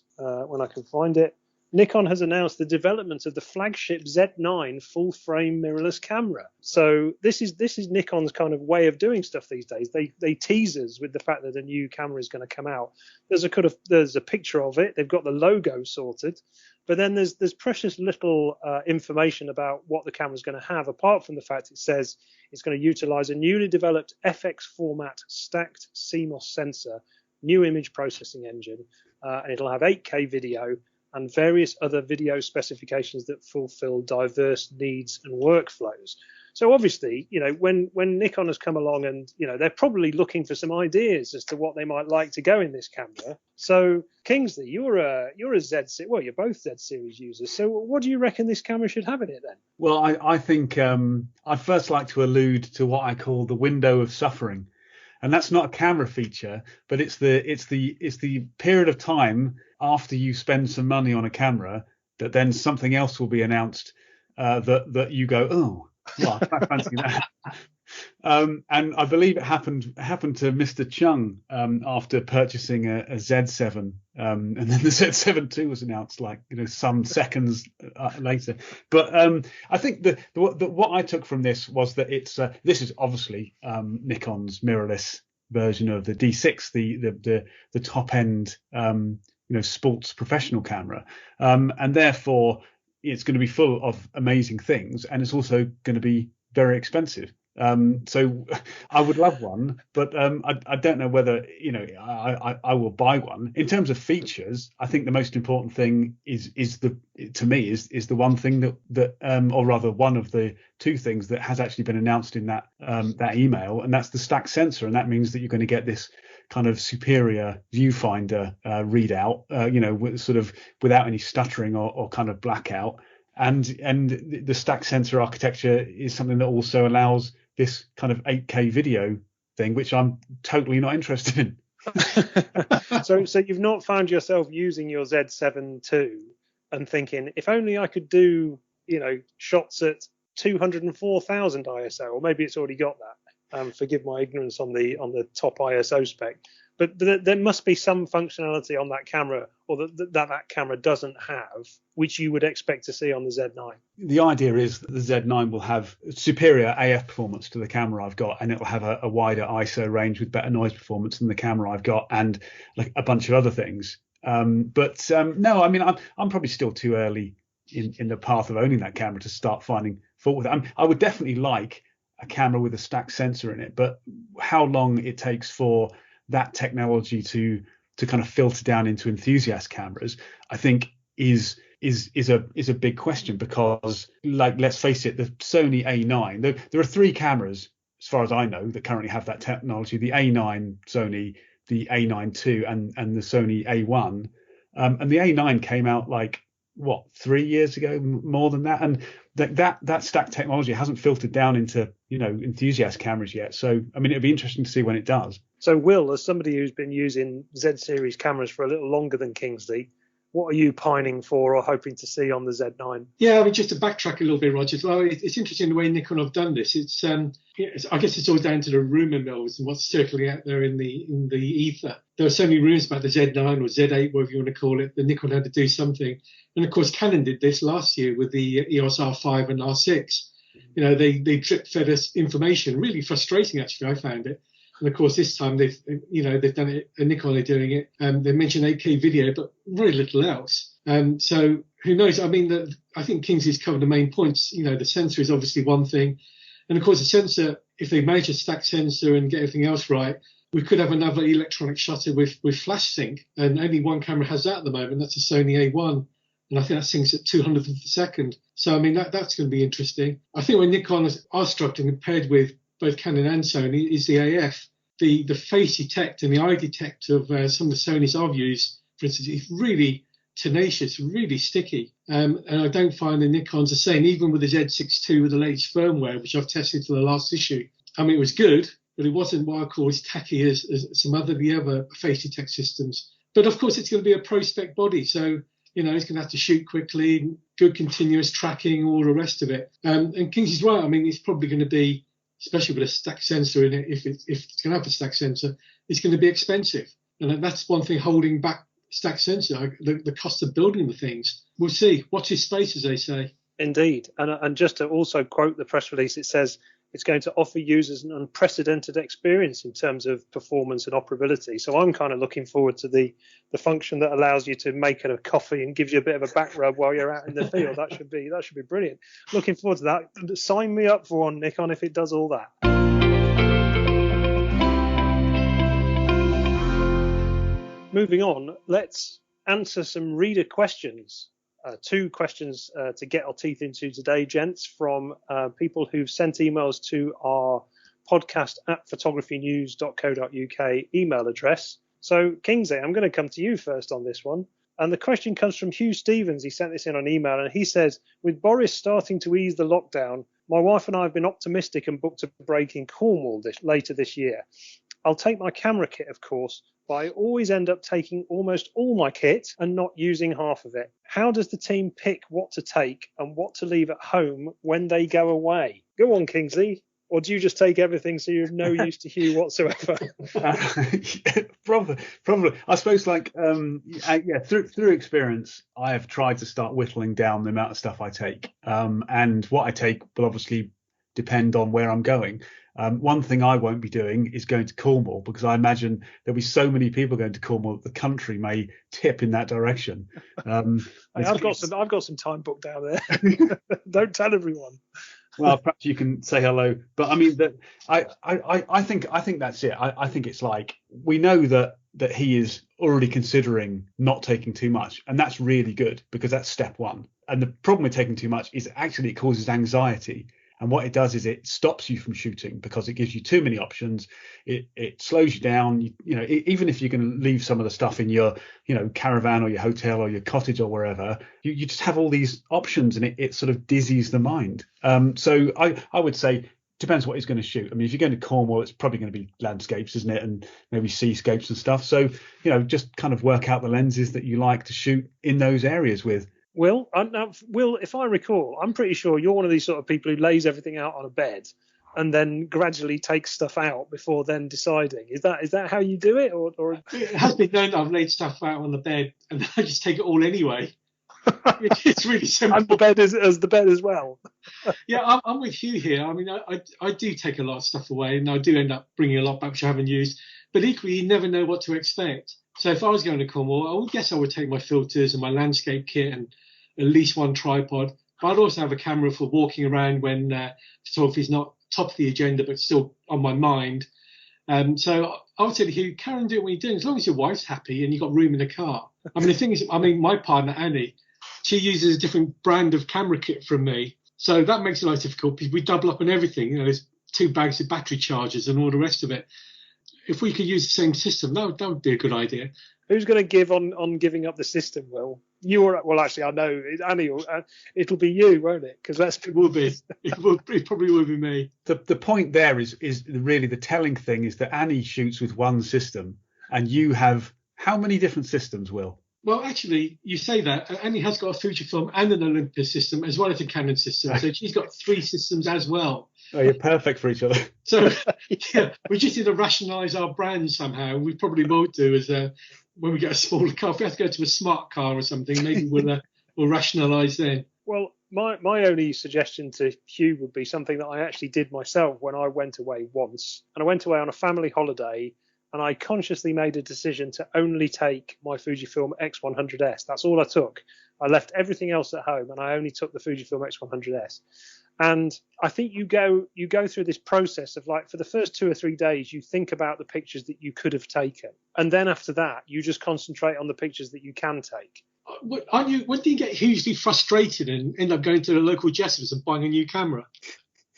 when I can find it. Nikon has announced the development of the flagship Z9 full-frame mirrorless camera. So this is Nikon's kind of way of doing stuff these days. They tease us with the fact that a new camera is going to come out. There's a picture of it. They've got the logo sorted, but then there's precious little information about what the camera is going to have, apart from the fact it says it's going to utilize a newly developed FX format stacked CMOS sensor, new image processing engine, and it'll have 8K video and various other video specifications that fulfill diverse needs and workflows. So obviously, when Nikon has come along and, they're probably looking for some ideas as to what they might like to go in this camera. So Kingsley, you're a Z, well, you're both Z series users. So what do you reckon this camera should have in it then? Well, I think I'd first like to allude to what I call the window of suffering. And that's not a camera feature, but it's the period of time after you spend some money on a camera that then something else will be announced that you go, oh, well, I fancy that. And I believe it happened to Mr. Chung after purchasing a Z7, and then the Z7 II was announced some seconds later. But I think what I took from this was that this is obviously Nikon's mirrorless version of the D6, the top end sports professional camera, and therefore it's going to be full of amazing things, and it's also going to be very expensive. So I would love one, but I don't know whether I will buy one. In terms of features, I think the most important thing is the one thing that or rather one of the two things that has actually been announced in that email, and that's the stack sensor, and that means that you're going to get this kind of superior viewfinder readout, sort of without any stuttering or kind of blackout. And the stack sensor architecture is something that also allows this kind of 8K video thing, which I'm totally not interested in. So you've not found yourself using your Z7 II and thinking, if only I could do, shots at 204,000 ISO, or maybe it's already got that. Forgive my ignorance on the top ISO spec. But there must be some functionality on that camera, or that camera doesn't have, which you would expect to see on the Z9. The idea is that the Z9 will have superior AF performance to the camera I've got, and it will have a wider ISO range with better noise performance than the camera I've got, and a bunch of other things. No, I mean, I'm probably still too early in the path of owning that camera to start finding fault with it. I would definitely like a camera with a stack sensor in it, but how long it takes for that technology to to kind of filter down into enthusiast cameras, I think is a big question, because, like, let's face it, the Sony A9, there are three cameras as far as I know that currently have that technology: the A9 Sony, the A9 II, and the Sony A1. And the A9 came out like, what, 3 years ago, more than that, and that stack technology hasn't filtered down into, you know, enthusiast cameras yet. So I mean, it'd be interesting to see when it does. So Will, as somebody who's been using Z series cameras for a little longer than Kingsley, what are you pining for or hoping to see on the Z9? Yeah, I mean, just to backtrack a little bit, Roger. Well, it's interesting the way Nikon have done this. I guess it's all down to the rumour mills and what's circling out there in the ether. There are so many rumours about the Z9 or Z8, whatever you want to call it, that Nikon had to do something. And of course, Canon did this last year with the EOS R5 and R6. You know, they drip fed us information. Really frustrating, actually, I found it. And of course, this time they've done it. And Nikon are doing it. They mentioned 8K video, but very little else. So who knows? I mean, I think Kingsley's covered the main points. You know, the sensor is obviously one thing, and of course, the sensor. If they manage a stack sensor and get everything else right, we could have another electronic shutter with flash sync. And only one camera has that at the moment. That's a Sony A1, and I think that syncs at 200th of a second. So I mean, that's going to be interesting. I think when Nikon are struggling compared with both Canon and Sony is the AF. The face detect and the eye detect of some of the Sonys I've used, for instance, is really tenacious, really sticky. And I don't find the Nikons the same, even with the Z6 II with the latest firmware, which I've tested for the last issue. I mean, it was good, but it wasn't what I call as tacky as some the other face detect systems. But of course, it's going to be a pro spec body. So, you know, it's going to have to shoot quickly, good continuous tracking, all the rest of it. And Kingsley's right. I mean, it's probably going to be, especially with a stack sensor in it, if it's going to have a stack sensor, it's going to be expensive. And that's one thing holding back stack sensor, the cost of building the things. We'll see. Watch his space, as they say. Indeed. And just to also quote the press release, it says it's going to offer users an unprecedented experience in terms of performance and operability. So I'm kind of looking forward to the function that allows you to make a coffee and gives you a bit of a back rub while you're out in the field. That should be brilliant. Looking forward to that. Sign me up for one, Nikon, if it does all that. Moving on, let's answer some reader questions. Two questions to get our teeth into today, gents, from people who've sent emails to our podcast@photographynews.co.uk email address. So, Kingsley, I'm going to come to you first on this one. And the question comes from Hugh Stevens. He sent this in on email, and he says, with Boris starting to ease the lockdown, my wife and I have been optimistic and booked a break in Cornwall later this year. I'll take my camera kit, of course, but I always end up taking almost all my kit and not using half of it. How does the team pick what to take and what to leave at home when they go away? Go on, Kingsley. Or do you just take everything so you're no use to Hugh whatsoever? Probably. I suppose, like, through experience, I have tried to start whittling down the amount of stuff I take. And what I take will obviously depend on where I'm going. One thing I won't be doing is going to Cornwall, because I imagine there'll be so many people going to Cornwall that the country may tip in that direction. I've got some time booked down there. Don't tell everyone. Well, perhaps you can say hello. But I mean, I think that's it. I think it's like, we know that he is already considering not taking too much, and that's really good, because that's step one. And the problem with taking too much is actually it causes anxiety. And what it does is it stops you from shooting, because it gives you too many options. It slows you down. You know, even if you're going to leave some of the stuff in your, you know, caravan or your hotel or your cottage or wherever, you just have all these options, and it sort of dizzies the mind. So I would say, depends what he's going to shoot. I mean, if you're going to Cornwall, it's probably going to be landscapes, isn't it? And maybe seascapes and stuff. So, you know, just kind of work out the lenses that you like to shoot in those areas with. Will, if I recall, I'm pretty sure you're one of these sort of people who lays everything out on a bed and then gradually takes stuff out before then deciding. Is that how you do it, or? It has been known that I've laid stuff out on the bed and I just take it all anyway. It's really simple. And the bed as the bed as well. Yeah, I'm with you here. I mean, I do take a lot of stuff away, and I do end up bringing a lot back which I haven't used. But equally, you never know what to expect. So if I was going to Cornwall, I would take my filters and my landscape kit and at least one tripod. But I'd also have a camera for walking around when photography is not top of the agenda but still on my mind. So I would say to Hugh, carry on doing what you're doing, as long as your wife's happy and you've got room in the car. I mean, the thing is, my partner, Annie, she uses a different brand of camera kit from me. So that makes it life difficult because we double up on everything. There's 2 bags of battery chargers and all the rest of it. If we could use the same system, that would be a good idea. Who's going to give on giving up the system, Will? You or well, actually, I know Annie. It'll be you, won't it? Because it will be. It probably will be me. The point there is really the telling thing is that Annie shoots with one system, and you have how many different systems, Will? Well, actually, you say that. Annie has got a Fujifilm and an Olympus system as well as a Canon system, so she's got 3 systems as well. Oh, you're perfect for each other. So yeah, we just need to rationalise our brand somehow. We probably won't do as when we get a smaller car. If we have to go to a smart car or something, maybe we'll rationalise then. Well, my only suggestion to Hugh would be something that I actually did myself when I went away once. And I went away on a family holiday, and I consciously made a decision to only take my Fujifilm X100S. That's all I took. I left everything else at home, and I only took the Fujifilm X100S. And I think you go through this process of, like, for the first 2 or 3 days, you think about the pictures that you could have taken. And then after that, you just concentrate on the pictures that you can take. When do you get hugely frustrated and end up going to the local Jessers and buying a new camera?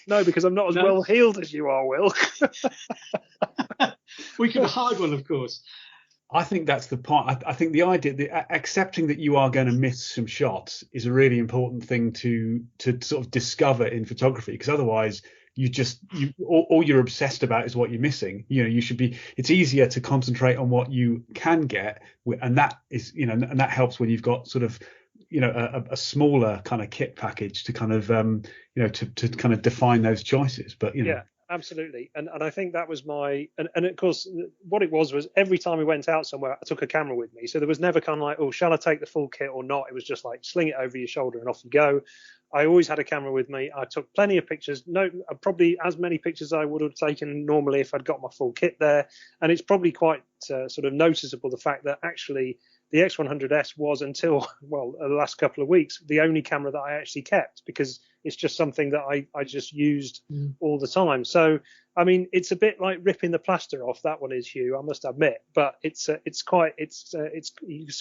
No, because I'm not as well heeled as you are, Will. We can hide one, of course. I think that's the part. I think the idea, accepting that you are going to miss some shots, is a really important thing to sort of discover in photography. Because otherwise, all you're obsessed about is what you're missing. You should be. It's easier to concentrate on what you can get, and that is, and that helps when you've got sort of, a smaller kind of kit package to kind of, to kind of define those choices. But yeah. Absolutely. And I think that was and of course, what it was every time we went out somewhere, I took a camera with me. So there was never kind of like, oh, shall I take the full kit or not? It was just like, sling it over your shoulder and off you go. I always had a camera with me. I took plenty of pictures, probably as many pictures as I would have taken normally if I'd got my full kit there. And it's probably quite sort of noticeable, the fact that actually the X100S was, until, well, the last couple of weeks, the only camera that I actually kept, because it's just something that I just used all the time. So, I mean, it's a bit like ripping the plaster off. That one is, Hugh, I must admit, but it sort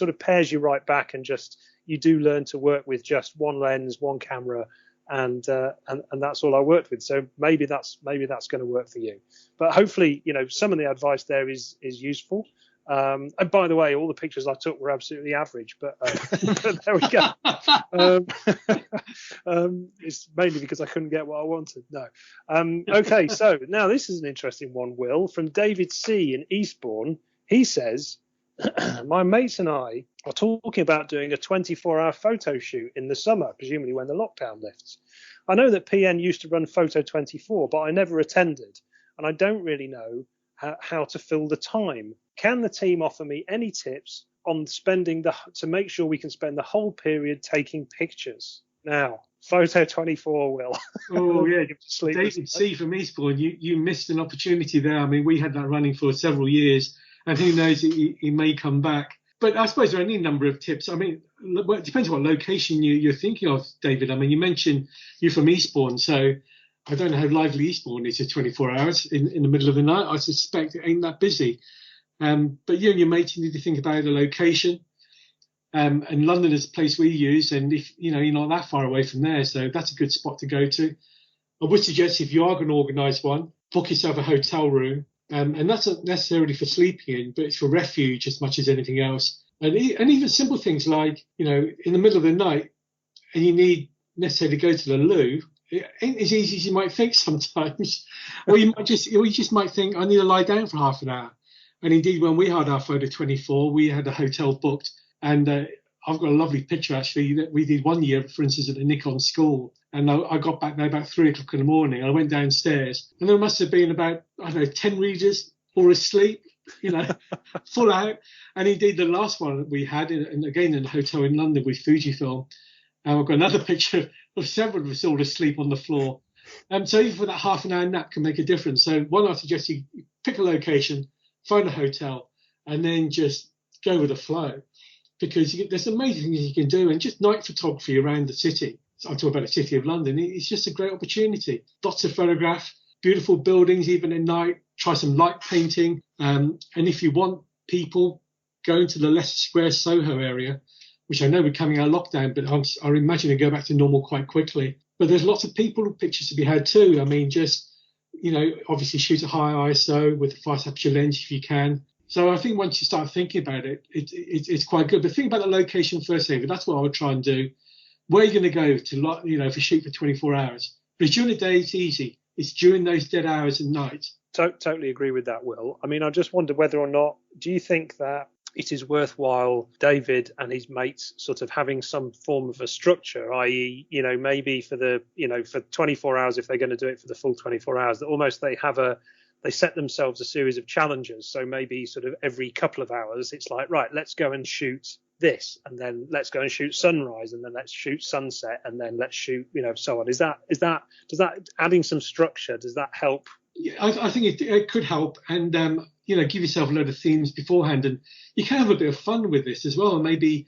of pairs you right back, and just, you do learn to work with just one lens, one camera, and that's all I worked with. So maybe that's going to work for you. But hopefully, some of the advice there is useful. And by the way, all the pictures I took were absolutely average, but there we go. It's mainly because I couldn't get what I wanted. No. Okay, so now this is an interesting one, Will, from David C. in Eastbourne. He says, my mates and I are talking about doing a 24-hour photo shoot in the summer, presumably when the lockdown lifts. I know that PN used to run Photo 24, but I never attended, and I don't really know how to fill the time. Can the team offer me any tips on to make sure we can spend the whole period taking pictures? Now, Photo 24, Will. Oh, yeah. David C. from Eastbourne, you missed an opportunity there. I mean, we had that running for several years, and who knows, he may come back. But I suppose there are any number of tips. I mean, it depends what location you're thinking of, David. I mean, you mentioned you're from Eastbourne, so I don't know how lively Eastbourne is at 24 hours in the middle of the night. I suspect it ain't that busy. But you and your mates need to think about the location. And London is the place we use, and if you're not that far away from there, so that's a good spot to go to. I would suggest, if you are going to organise one, book yourself a hotel room, and that's not necessarily for sleeping in, but it's for refuge as much as anything else. And even simple things like, in the middle of the night, and you need necessarily to go to the loo. It ain't as easy as you might think sometimes, or you just might think, I need to lie down for half an hour. And indeed, when we had our Photo 24, we had a hotel booked, and I've got a lovely picture actually that we did one year, for instance, at the Nikon school. And I got back there about 3 o'clock in the morning. I went downstairs, and there must have been about, 10 readers all asleep, full out. And indeed, the last one that we had, and again in a hotel in London with Fujifilm, and I've got another picture of several of us all asleep on the floor. So even for that half an hour nap can make a difference. So one, I suggest you pick a location, find a hotel, and then just go with the flow, because there's amazing things you can do. And just night photography around the city. I'm talking about the city of London. It's just a great opportunity. Lots of photograph, beautiful buildings, even at night, try some light painting. And if you want people, go into the Leicester Square Soho area, which I know we're coming out of lockdown, but I imagine it'll go back to normal quite quickly. But there's lots of pictures to be had too. I mean, just, obviously shoot a high ISO with a fast aperture lens if you can. So I think once you start thinking about it, it's quite good. But think about the location first, David. That's what I would try and do. Where are you going to go to, if you shoot for 24 hours? But if during the day, it's easy. It's during those dead hours at night. Totally agree with that, Will. I mean, I just wonder whether or not, do you think that it is worthwhile David and his mates sort of having some form of a structure, i.e., maybe for 24 hours, if they're going to do it for the full 24 hours, that almost they set themselves a series of challenges. So maybe sort of every couple of hours, it's like, right, let's go and shoot this, and then let's go and shoot sunrise, and then let's shoot sunset, and then let's shoot, so on. Does that adding some structure, does that help? Yeah, I think it could help, and give yourself a load of themes beforehand, and you can have a bit of fun with this as well. And maybe,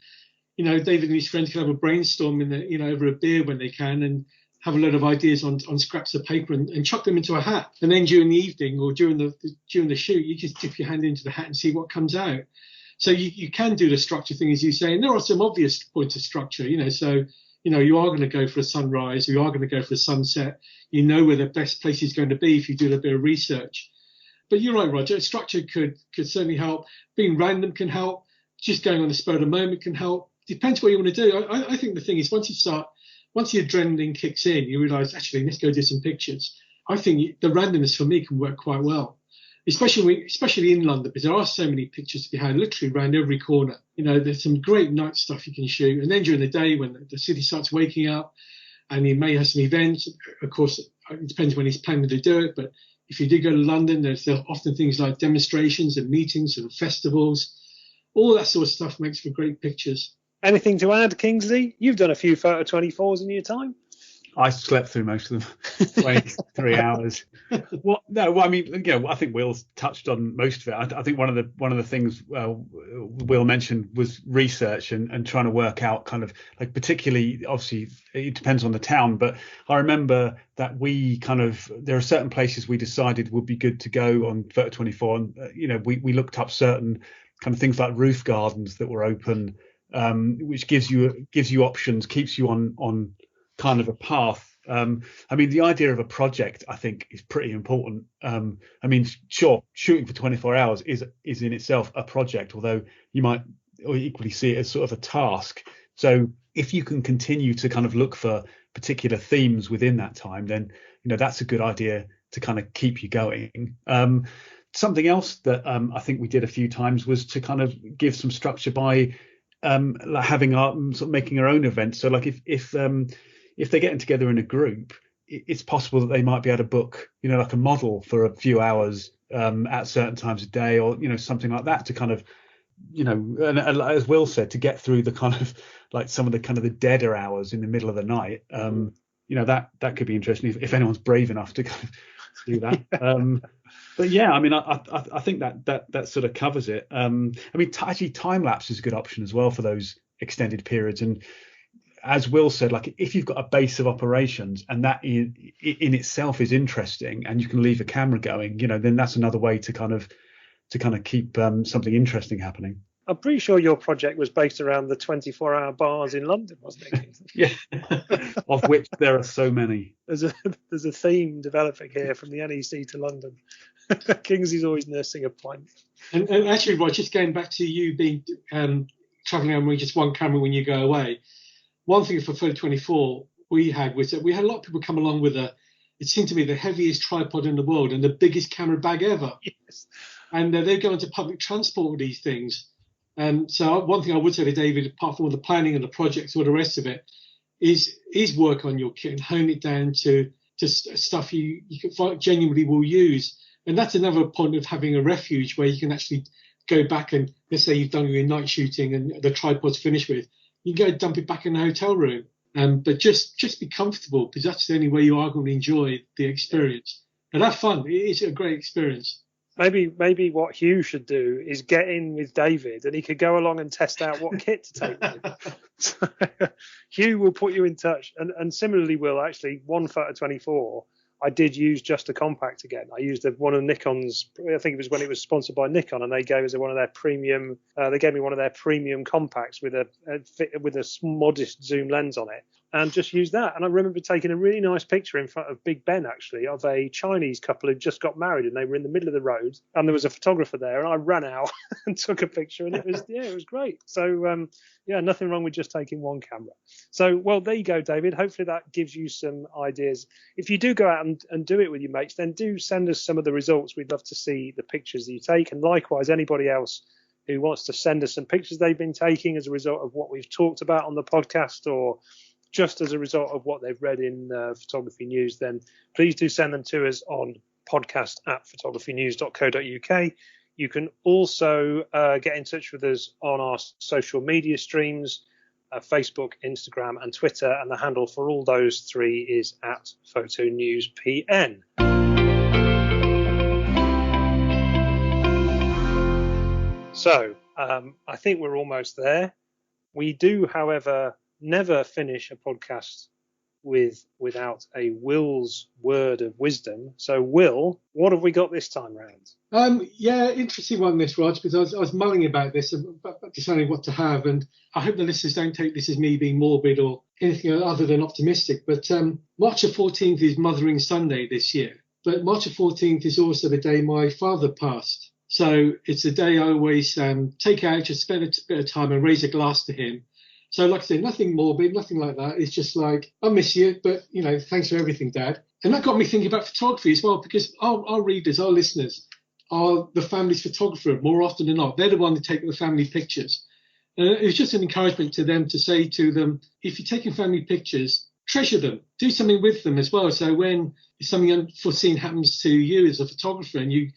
David and his friends can have a brainstorm over a beer when they can, and have a load of ideas on scraps of paper and chuck them into a hat. And then during the evening or during the shoot, you just dip your hand into the hat and see what comes out. So you can do the structure thing, as you say, and there are some obvious points of structure, so, you are going to go for a sunrise, or you are going to go for a sunset. You know where the best place is going to be if you do a bit of research. But you're right, Roger, structure could certainly help. Being random can help. Just going on the spur of the moment can help. Depends what you want to do. I think the thing is, once the adrenaline kicks in, you realise, actually, let's go do some pictures. I think the randomness for me can work quite well. Especially in London, because there are so many pictures to be had literally around every corner. There's some great night stuff you can shoot. And then during the day, when the city starts waking up and he may have some events, of course, it depends when he's planning to do it. But if you do go to London, there's often things like demonstrations and meetings and festivals. All that sort of stuff makes for great pictures. Anything to add, Kingsley? You've done a few photo 24s in your time. I slept through most of them, 23 hours. I think Will's touched on most of it. I think one of the things Will mentioned was research and trying to work out kind of like, particularly, obviously it depends on the town, but I remember that there are certain places we decided would be good to go on Photo 24, and we looked up certain kind of things like roof gardens that were open, which gives you options, keeps you on kind of a path. The idea of a project, I think, is pretty important. Sure, shooting for 24 hours is in itself a project, although you might equally see it as sort of a task. So if you can continue to kind of look for particular themes within that time, then that's a good idea to kind of keep you going. Something else that I think we did a few times was to kind of give some structure by having sort of making our own events. So like if they're getting together in a group, it's possible that they might be able to book, like a model for a few hours at certain times of day, or, something like that to kind of, and as Will said, to get through the kind of like some of the kind of the deader hours in the middle of the night. That could be interesting if anyone's brave enough to kind of do that. But yeah, I think that sort of covers it. Actually, time lapse is a good option as well for those extended periods. And as Will said, like if you've got a base of operations and that in itself is interesting, and you can leave a camera going, then that's another way to kind of keep something interesting happening. I'm pretty sure your project was based around the 24-hour bars in London, wasn't it? Yeah, of which there are so many. There's a theme developing here from the NEC to London. Kingsley's always nursing a point. And actually, Rod, just going back to you being travelling around with just one camera when you go away. One thing for Photo 24 we had was that we had a lot of people come along with it seemed to me the heaviest tripod in the world and the biggest camera bag ever. Yes. And they go into public transport with these things. So one thing I would say to David, apart from all the planning and the projects, all the rest of it, is work on your kit and hone it down to stuff you genuinely will use. And that's another point of having a refuge where you can actually go back and, let's say you've done your night shooting and the tripod's finished with, you can go dump it back in the hotel room. But just be comfortable, because that's the only way you are going to enjoy the experience. And have fun. It's a great experience. Maybe what Hugh should do is get in with David, and he could go along and test out what kit to take with him. So, Hugh will put you in touch, and similarly, Will, actually, one Photo 24, I did use just a compact again. I used one of Nikon's. I think it was when it was sponsored by Nikon, and they gave us one of their premium. They gave me one of their premium compacts with a modest zoom lens on it, and just used that. And I remember taking a really nice picture in front of Big Ben, actually, of a Chinese couple who just got married, and they were in the middle of the road, and there was a photographer there, and I ran out and took a picture, and it was great. So nothing wrong with just taking one camera. So, well, there you go, David. Hopefully that gives you some ideas. If you do go out and do it with your mates, then do send us some of the results. We'd love to see the pictures that you take. And likewise, anybody else who wants to send us some pictures they've been taking as a result of what we've talked about on the podcast, or just as a result of what they've read in photography news, then please do send them to us on podcast@photographynews.co.uk. You can also get in touch with us on our social media streams, Facebook, Instagram, and Twitter, and the handle for all those three is @PhotoNewsPN. So I think we're almost there. We do, however, never finish a podcast without a Will's word of wisdom. So, Will, what have we got this time round? Interesting one, this, Rog, because I was mulling about this and deciding what to have, and I hope the listeners don't take this as me being morbid or anything other than optimistic. But March the 14th is Mothering Sunday this year, but March the 14th is also the day my father passed. So it's a day I always take out, just spend a bit of time and raise a glass to him. So like I said, nothing morbid, nothing like that. It's just like, I miss you, but, thanks for everything, Dad. And that got me thinking about photography as well, because our readers, our listeners, are the family's photographer more often than not. They're the one that take the family pictures. And it was just an encouragement to them to say to them, if you're taking family pictures, treasure them, do something with them as well. So when something unforeseen happens to you as a photographer, and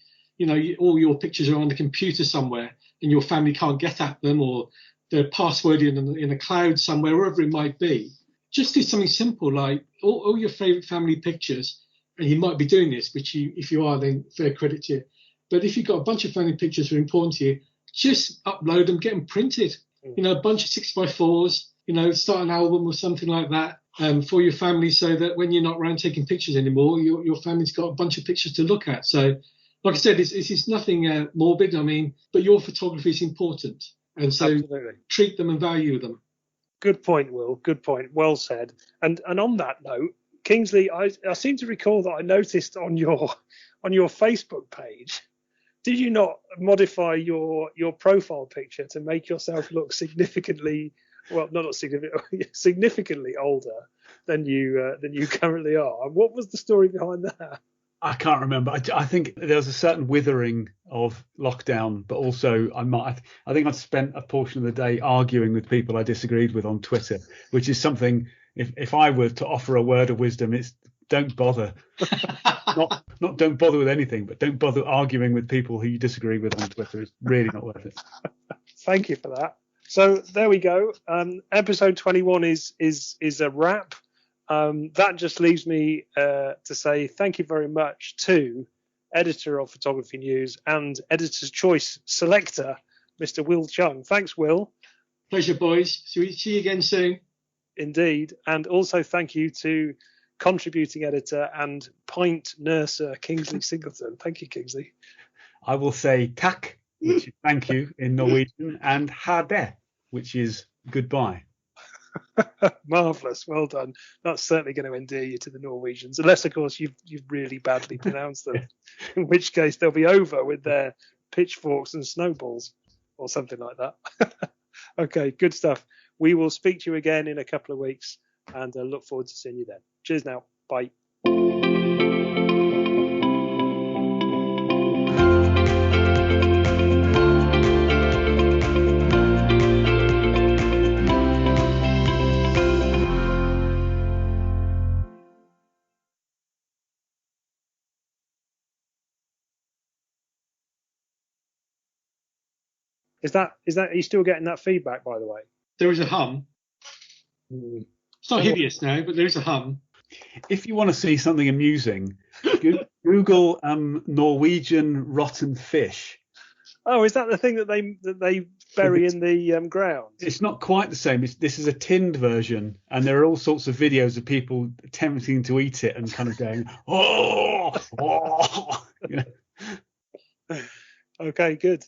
all your pictures are on the computer somewhere and your family can't get at them, or they're passworded in a cloud somewhere, wherever it might be, just do something simple like all your favorite family pictures. And you might be doing this, which if you are, then fair credit to you. But if you've got a bunch of family pictures that are important to you, just upload them, get them printed. A bunch of 6x4s, start an album or something like that for your family, so that when you're not around taking pictures anymore, your family's got a bunch of pictures to look at. So, like I said, it's nothing morbid, but your photography is important. And so Absolutely. Treat them and value them. Good point, Will. Good point. Well said. And on that note, Kingsley, I seem to recall that I noticed on your Facebook page, did you not modify your profile picture to make yourself look significantly older than you currently are? And what was the story behind that? I can't remember. I think there was a certain withering of lockdown, but also I think I'd spent a portion of the day arguing with people I disagreed with on Twitter, which is something. If I were to offer a word of wisdom, it's don't bother. not don't bother with anything, but don't bother arguing with people who you disagree with on Twitter. It's really not worth it. Thank you for that. So there we go. Episode 21 is a wrap. That just leaves me to say thank you very much to editor of Photography News and editor's choice selector, Mr. Will Chung. Thanks, Will. Pleasure, boys. See you again soon. Indeed. And also thank you to contributing editor and pint nurser, Kingsley Singleton. Thank you, Kingsley. I will say tak, which is thank you in Norwegian, and ha det, which is goodbye. Marvellous, well done. That's certainly going to endear you to the Norwegians, unless of course you've really badly pronounced them, in which case they'll be over with their pitchforks and snowballs or something like that. Okay, good stuff. We will speak to you again in a couple of weeks, and look forward to seeing you then. Cheers now. Bye. Are you still getting that feedback, by the way? There is a hum. It's not hideous now, but there is a hum. If you want to see something amusing, Google Norwegian rotten fish, Oh, is that the thing that they bury in the ground? It's not quite the same. This is a tinned version, and there are all sorts of videos of people attempting to eat it and kind of going, oh, oh. Okay, good.